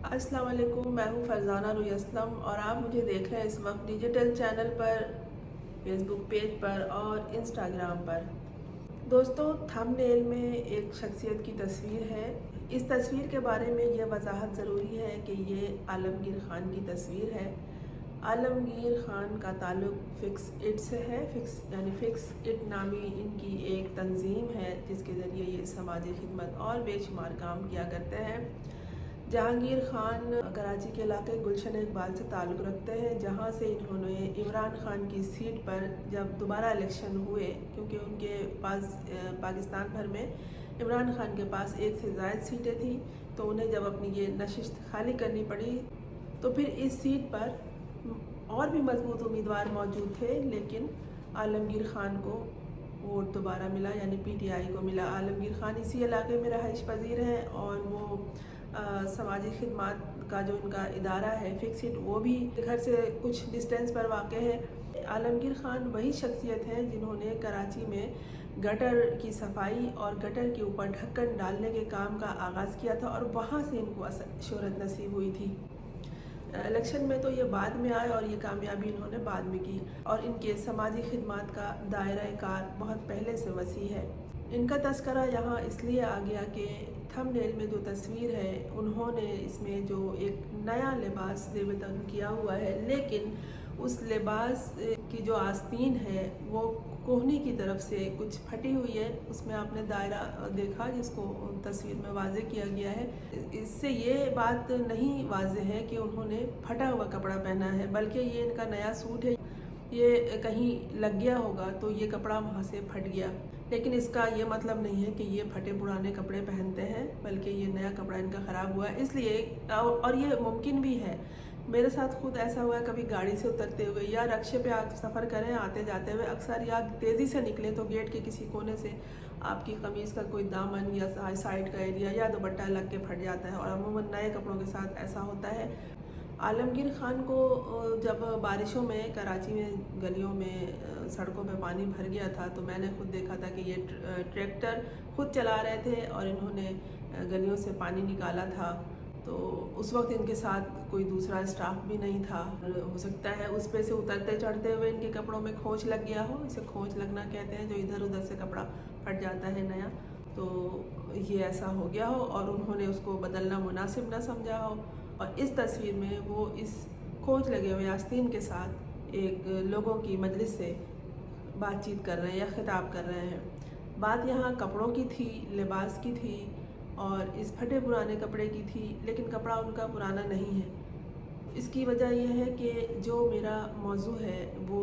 अस्सलाम वालेकुम, मैं हूँ फरजाना रुई असलम और आप मुझे देख रहे हैं इस वक्त डिजिटल चैनल पर, फेसबुक पेज पर और इंस्टाग्राम पर। दोस्तों, थंबनेल में एक शख्सियत की तस्वीर है। इस तस्वीर के बारे में यह वजाहत ज़रूरी है कि ये आलमगीर ख़ान की तस्वीर है। आलमगीर ख़ान का ताल्लुक़ फिक्स इट से है। फिक्स इट नामी इनकी एक तंजीम है जिसके ज़रिए ये समाजी खिदमत और बेशुमार काम किया करते हैं। जहांगीर ख़ान कराची के इलाके गुलशन इकबाल से ताल्लुक़ रखते हैं, जहां से इन्होंने इमरान ख़ान की सीट पर जब दोबारा इलेक्शन हुए, क्योंकि उनके पास पाकिस्तान भर में इमरान ख़ान के पास एक से ज़ायद सीटें थी, तो उन्हें जब अपनी ये नशिस्त खाली करनी पड़ी तो फिर इस सीट पर और भी मजबूत उम्मीदवार मौजूद थे, लेकिन आलमगीर ख़ान को वोट दोबारा मिला, यानी PTI को मिला। आलमगीर ख़ान इसी इलाके में रहाइश पजीर हैं और वो समाजी खिदमत का जो इनका इदारा है फिक्स इट, वो भी घर से कुछ डिस्टेंस पर वाक़ है। आलमगीर ख़ान वही शख्सियत हैं जिन्होंने कराची में गटर की सफाई और गटर के ऊपर ढक्कन डालने के काम का आगाज़ किया था और वहाँ से इनको शोहरत नसीब हुई थी। इलेक्शन में तो ये बाद में आए और ये कामयाबी इन्होंने बाद में की, और इनके समाजी खिदमत का दायरा कार बहुत पहले से वसी है। इनका तस्करा यहाँ इसलिए आ गया कि थंबनेल में जो तस्वीर है, उन्होंने इसमें जो एक नया लिबास ज़ेब-ए-तन किया हुआ है, लेकिन उस लिबास की जो आस्तीन है वो कोहनी की तरफ से कुछ फटी हुई है। उसमें आपने दायरा देखा जिसको तस्वीर में वाज़े किया गया है। इससे ये बात नहीं वाज़े है कि उन्होंने फटा हुआ कपड़ा पहना है, बल्कि ये इनका नया सूट है, ये कहीं लग गया होगा तो ये कपड़ा वहाँ से फट गया। लेकिन इसका ये मतलब नहीं है कि ये फटे पुराने कपड़े पहनते हैं, बल्कि ये नया कपड़ा इनका ख़राब हुआ है इसलिए। और ये मुमकिन भी है, मेरे साथ खुद ऐसा हुआ है, कभी गाड़ी से उतरते हुए या रक्शे पे आप सफ़र करें आते जाते हुए, अक्सर या तेज़ी से निकलें तो गेट के किसी कोने से आपकी कमीज़ का कोई दामन या साइड का एरिया या दुपट्टा लग के फट जाता है, और अमूमन नए कपड़ों के साथ ऐसा होता है। आलमगीर ख़ान को जब बारिशों में कराची में गलियों में सड़कों पे पानी भर गया था, तो मैंने खुद देखा था कि ये ट्रैक्टर खुद चला रहे थे और इन्होंने गलियों से पानी निकाला था। तो उस वक्त इनके साथ कोई दूसरा स्टाफ भी नहीं था। हो सकता है उस पे से उतरते चढ़ते हुए इनके कपड़ों में खोंच लग गया हो। इसे खोंच लगना कहते हैं, जो इधर उधर से कपड़ा फट जाता है नया, तो ये ऐसा हो गया हो और उन्होंने उसको बदलना मुनासिब ना समझा हो। और इस तस्वीर में वो इस खोंच लगे हुए आस्तीन के साथ एक लोगों की मजलिस से बातचीत कर रहे हैं या ख़िताब कर रहे हैं। बात यहाँ कपड़ों की थी, लिबास की थी और इस फटे पुराने कपड़े की थी, लेकिन कपड़ा उनका पुराना नहीं है। इसकी वजह यह है कि जो मेरा मौजू है वो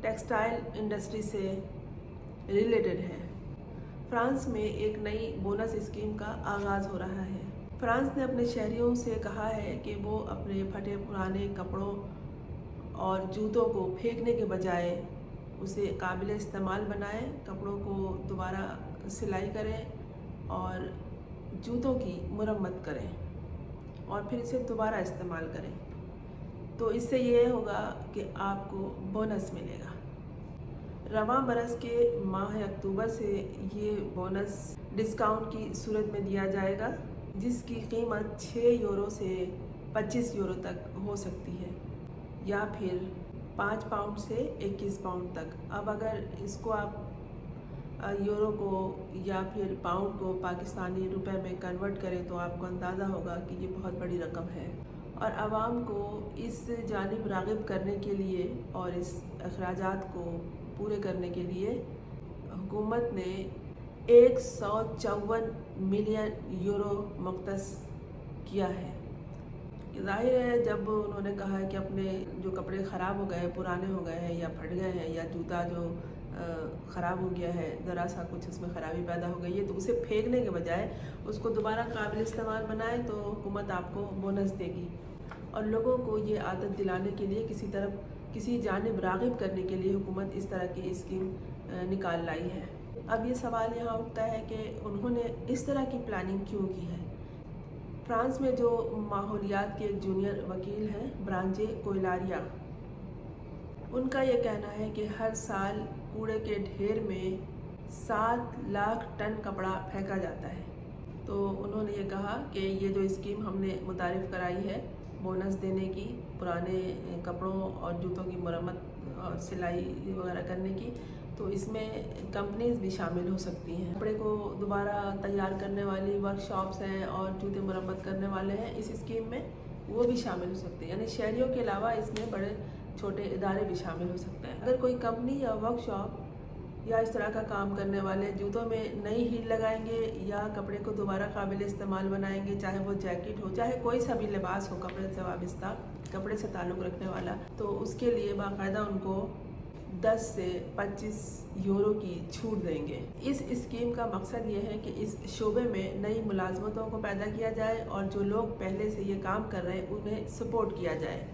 टेक्सटाइल इंडस्ट्री से रिलेटेड है। फ्रांस में एक नई बोनस स्कीम का आगाज़ हो रहा है। फ्रांस ने अपने शहरियों से कहा है कि वो अपने फटे पुराने कपड़ों और जूतों को फेंकने के बजाय उसे काबिल इस्तेमाल बनाएं, कपड़ों को दोबारा सिलाई करें और जूतों की मुरम्मत करें और फिर इसे दोबारा इस्तेमाल करें। तो इससे ये होगा कि आपको बोनस मिलेगा। रवां बरस के माह अक्टूबर से ये बोनस डिस्काउंट की सूरत में दिया जाएगा, जिसकी कीमत 6 यूरो से 25 यूरो तक हो सकती है, या फिर 5 पाउंड से 21 पाउंड तक। अब अगर इसको आप यूरो को या फिर पाउंड को पाकिस्तानी रुपए में कन्वर्ट करें तो आपको अंदाज़ा होगा कि ये बहुत बड़ी रकम है। और आवाम को इस जानिब राग़िब करने के लिए और इस अखराजात को पूरे करने के लिए हुकूमत ने 154 मिलियन यूरो मुख्तस किया है। ज़ाहिर है, जब उन्होंने कहा है कि अपने जो कपड़े ख़राब हो गए, पुराने हो गए हैं या फट गए हैं, या जूता जो ख़राब हो गया है, ज़रा सा कुछ उसमें ख़राबी पैदा हो गई है, तो उसे फेंकने के बजाय उसको दोबारा काबिल इस्तेमाल बनाए तो हुकूमत आपको बोनस देगी। और लोगों को ये आदत दिलाने के लिए, किसी जानिब राग़िब करने के लिए हुकूमत इस तरह की स्कीम निकाल लाई है। अब ये सवाल यहाँ उठता है कि उन्होंने इस तरह की प्लानिंग क्यों की है। फ्रांस में जो माहौलियात के एक जूनियर वकील हैं, ब्रांचे कोयलारिया, उनका ये कहना है कि हर साल कूड़े के ढेर में 7 लाख टन कपड़ा फेंका जाता है। तो उन्होंने ये कहा कि ये जो स्कीम हमने मुतारिफ़ कराई है बोनस देने की, पुराने कपड़ों और जूतों की मरम्मत और सिलाई वगैरह करने की, तो इसमें कंपनीज भी शामिल हो सकती हैं। कपड़े को दोबारा तैयार करने वाली वर्कशॉप्स हैं और जूते मरम्मत करने वाले हैं इस स्कीम में, वो भी शामिल हो सकते हैं। यानी शहरियों के अलावा इसमें बड़े छोटे इदारे भी शामिल हो सकते हैं। अगर कोई कंपनी या वर्कशॉप या इस तरह का काम करने वाले जूतों में नई हील लगाएंगे या कपड़े को दोबारा काबिल इस्तेमाल बनाएंगे, चाहे वो जैकेट हो, चाहे कोई सा भी लिबास हो कपड़े से वाबस्ता, कपड़े से ताल्लुक़ रखने वाला, तो उसके लिए बाकायदा उनको 10 से 25 यूरो की छूट देंगे। इस स्कीम का मकसद ये है कि इस शोबे में नई मुलाजमतों को पैदा किया जाए और जो लोग पहले से ये काम कर रहे हैं उन्हें सपोर्ट किया जाए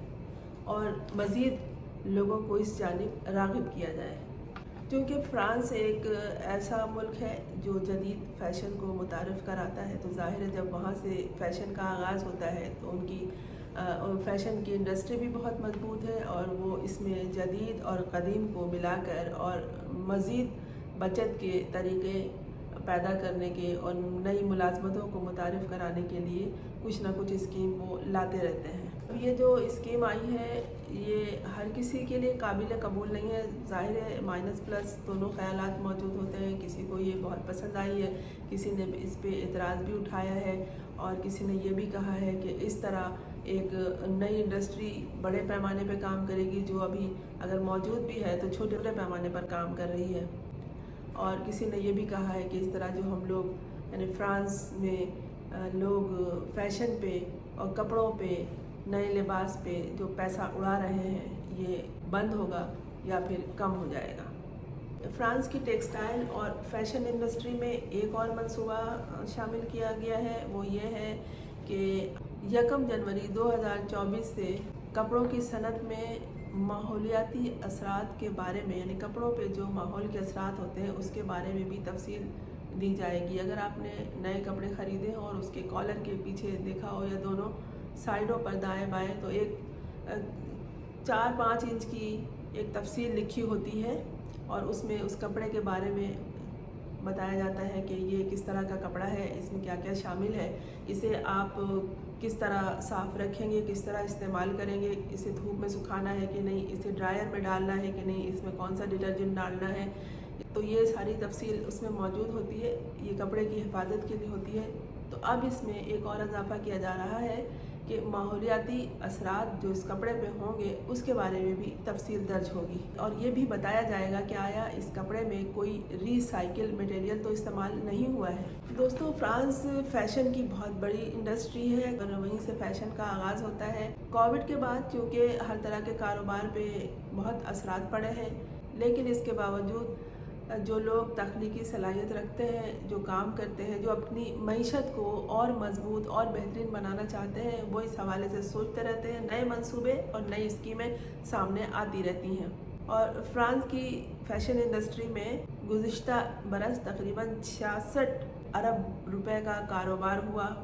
और मज़ीद लोगों को इस जानिब राग़िब किया जाए। क्योंकि फ़्रांस एक ऐसा मुल्क है जो जदीद फ़ैशन को मुतारिफ़ कराता है, तो ज़ाहिर है जब वहाँ से फ़ैशन का आगाज़ होता है तो उनकी फ़ैशन की इंडस्ट्री भी बहुत मजबूत है और वो इसमें जदीद और क़दीम को मिलाकर और मज़ीद बचत के तरीक़े पैदा करने के और नई मुलाजमतों को मुतारिफ़ कराने के लिए कुछ ना कुछ स्कीम वो लाते रहते हैं। अब ये जो स्कीम आई है ये हर किसी के लिए काबिल कबूल नहीं है। ज़ाहिर है माइनस प्लस दोनों ख़यालात मौजूद होते हैं। किसी को ये बहुत पसंद आई है, किसी ने इस पे एतराज़ भी उठाया है और किसी ने ये भी कहा है कि इस तरह एक नई इंडस्ट्री बड़े पैमाने पे काम करेगी जो अभी अगर मौजूद भी है तो छोटे पैमाने पर काम कर रही है। और किसी ने ये भी कहा है कि इस तरह जो हम लोग यानी फ़्रांस में लोग फ़ैशन पे और कपड़ों पे, नए लिबास पे जो पैसा उड़ा रहे हैं ये बंद होगा या फिर कम हो जाएगा। फ़्रांस की टेक्सटाइल और फ़ैशन इंडस्ट्री में एक और मंसूबा शामिल किया गया है, वो ये है कि 1 जनवरी 2024 से कपड़ों की सनत में माहौलियाती असरात के बारे में, यानी कपड़ों पे जो माहौल के असरात होते हैं उसके बारे में भी तफसील दी जाएगी। अगर आपने नए कपड़े ख़रीदे हों और उसके कॉलर के पीछे देखा हो या दोनों साइडों पर दाएं बाएं, तो एक 4-5 इंच की एक तफसील लिखी होती है और उसमें उस कपड़े के बारे में बताया जाता है कि ये किस तरह का कपड़ा है, इसमें क्या क्या शामिल है, इसे आप किस तरह साफ़ रखेंगे, किस तरह इस्तेमाल करेंगे, इसे धूप में सुखाना है कि नहीं, इसे ड्रायर में डालना है कि नहीं, इसमें कौन सा डिटर्जेंट डालना है, तो ये सारी तफसील उसमें मौजूद होती है। ये कपड़े की हिफाजत के लिए होती है। तो अब इसमें एक और इजाफा किया जा रहा है कि माहौलियाती असरात जो इस कपड़े पे होंगे उसके बारे में भी तफसील दर्ज होगी और ये भी बताया जाएगा कि आया इस कपड़े में कोई रीसाइकिल मटेरियल तो इस्तेमाल नहीं हुआ है। दोस्तों, फ्रांस फ़ैशन की बहुत बड़ी इंडस्ट्री है और वहीं से फ़ैशन का आगाज़ होता है। कोविड के बाद क्योंकि हर तरह के कारोबार पे बहुत असरात पड़े हैं, लेकिन इसके बावजूद जो लोग तख्लीकी सलाहियत रखते हैं, जो काम करते हैं, जो अपनी मईशत को और मजबूत और बेहतरीन बनाना चाहते हैं, वो इस हवाले से सोचते रहते हैं। नए मंसूबे और नई स्कीमें सामने आती रहती हैं और फ्रांस की फ़ैशन इंडस्ट्री में गुज़िश्ता बरस तकरीबन 66 अरब रुपए का कारोबार हुआ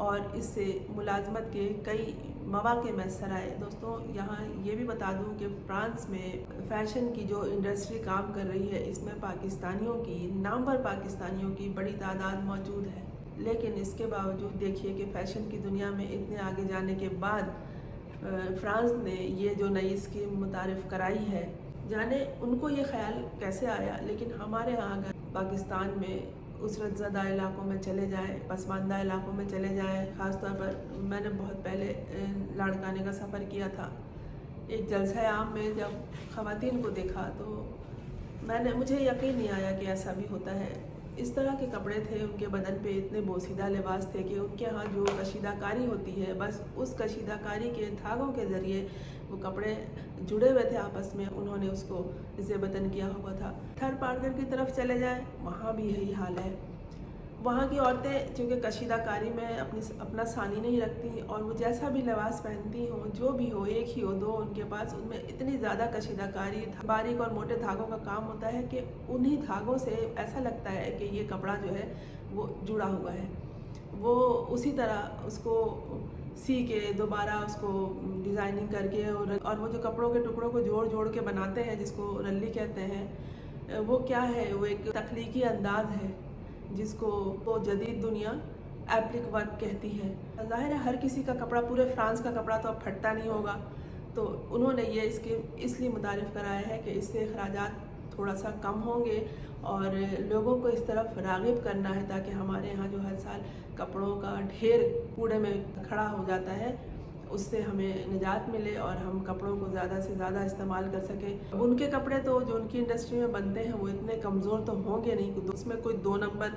और इससे मुलाजमत के कई मौक़े मैसर आए। दोस्तों, यहाँ ये भी बता दूँ कि फ़्रांस में फ़ैशन की जो इंडस्ट्री काम कर रही है इसमें पाकिस्तानियों की, नामवर पाकिस्तानियों की बड़ी तादाद मौजूद है। लेकिन इसके बावजूद देखिए कि फ़ैशन की दुनिया में इतने आगे जाने के बाद फ़्रांस ने ये जो नई स्कीम मुतारिफ़ कराई है, जाने उनको ये ख़्याल कैसे आया। लेकिन हमारे यहाँ अगर पाकिस्तान में उसरत ज़दा इलाकों में चले जाएँ, पसमानदा इलाकों में चले जाएँ, ख़ास तौर पर मैंने बहुत पहले लाड़काने का सफ़र किया था। एक जलसा आम में जब ख़वातीन को देखा तो मुझे यकीन नहीं आया कि ऐसा भी होता है। इस तरह के कपड़े थे, उनके बदन पे इतने बोसीदा लिबास थे कि उनके यहाँ जो कशीदाकारी होती है, बस उस कशीदाकारी के धागों के ज़रिए वो कपड़े जुड़े हुए थे आपस में, उन्होंने उसको ज़ेबतन किया हुआ था। थर पार्कर की तरफ चले जाएं, वहाँ भी यही हाल है। वहाँ की औरतें चूँकि कशीदाकारी में अपना सानी नहीं रखती और वो जैसा भी लिबास पहनती हों, जो भी हो, एक ही हो, दो उनके पास, उनमें इतनी ज़्यादा कशीदाकारी, बारीक और मोटे धागों का काम होता है कि उन्हीं धागों से ऐसा लगता है कि ये कपड़ा जो है वो जुड़ा हुआ है। वो उसी तरह उसको सी के दोबारा उसको डिज़ाइनिंग करके और वो जो कपड़ों के टुकड़ों को जोड़ जोड़ के बनाते हैं जिसको रल्ली कहते हैं, वो क्या है, वो एक तख्लीकी अंदाज़ है जिस को वो जदीद दुनिया एप्लिक वर्क कहती है। ज़ाहिर है हर किसी का कपड़ा, पूरे फ्रांस का कपड़ा तो अब फटता नहीं होगा, तो उन्होंने ये स्कीम इसलिए मुतारिफ़ कराया है कि इससे अखराजात थोड़ा सा कम होंगे और लोगों को इस तरफ राग़िब करना है, ताकि हमारे यहाँ जो हर साल कपड़ों का ढेर कूड़े में खड़ा हो जाता है उससे हमें निजात मिले और हम कपड़ों को ज़्यादा से ज़्यादा इस्तेमाल कर सकें। उनके कपड़े तो जो उनकी इंडस्ट्री में बनते हैं वो इतने कमज़ोर तो होंगे नहीं, उसमें कोई 2 नंबर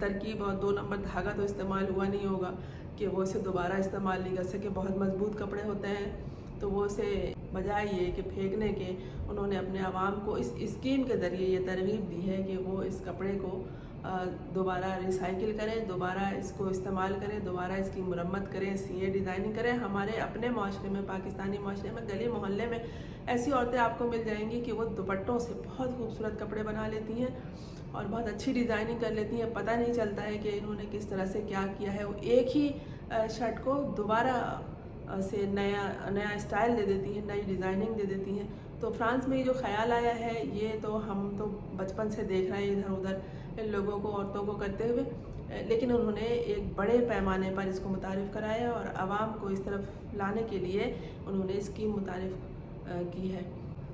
तरकीब और 2 नंबर धागा तो इस्तेमाल हुआ नहीं होगा कि वो इसे दोबारा इस्तेमाल नहीं कर सके। बहुत मजबूत कपड़े होते हैं, तो वो उसे बजाय ये कि फेंकने के, उन्होंने अपने आवाम को इस स्कीम के ज़रिए ये तरगीब दी है कि वो इस कपड़े को दोबारा रिसाइकिल करें, दोबारा इसको इस्तेमाल करें, दोबारा इसकी मुरम्मत करें, सिए डिज़ाइनिंग करें। हमारे अपने माशरे में, पाकिस्तानी माशरे में, गली मोहल्ले में ऐसी औरतें आपको मिल जाएंगी कि वो दुपट्टों से बहुत खूबसूरत कपड़े बना लेती हैं और बहुत अच्छी डिज़ाइनिंग कर लेती हैं। पता नहीं चलता है कि इन्होंने किस तरह से क्या किया है। वो एक ही शर्ट को दोबारा से नया स्टाइल दे देती हैं, नई डिज़ाइनिंग दे देती हैं। तो फ्रांस में ये जो ख़याल आया है, ये तो हम तो बचपन से देख रहे हैं इधर उधर इन लोगों को, औरतों को करते हुए, लेकिन उन्होंने एक बड़े पैमाने पर इसको मुतारिफ़ कराया और आवाम को इस तरफ लाने के लिए उन्होंने स्कीम मुतारिफ़ की है।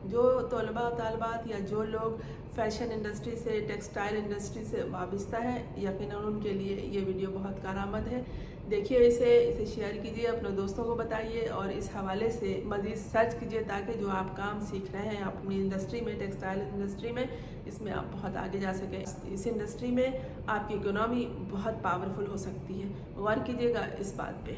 जो तलबा तालबात या जो लोग फ़ैशन इंडस्ट्री से, टेक्सटाइल इंडस्ट्री से वाबस्ता है, यकीनन उनके लिए ये वीडियो बहुत कारआमद है। देखिए इसे शेयर कीजिए, अपने दोस्तों को बताइए और इस हवाले से मज़ीद सर्च कीजिए, ताकि जो आप काम सीख रहे हैं अपनी इंडस्ट्री में, टेक्सटाइल इंडस्ट्री में, इसमें आप बहुत आगे जा सकें। इस इंडस्ट्री में आपकी इकोनॉमी बहुत पावरफुल हो सकती है। गौर कीजिएगा इस बात पे।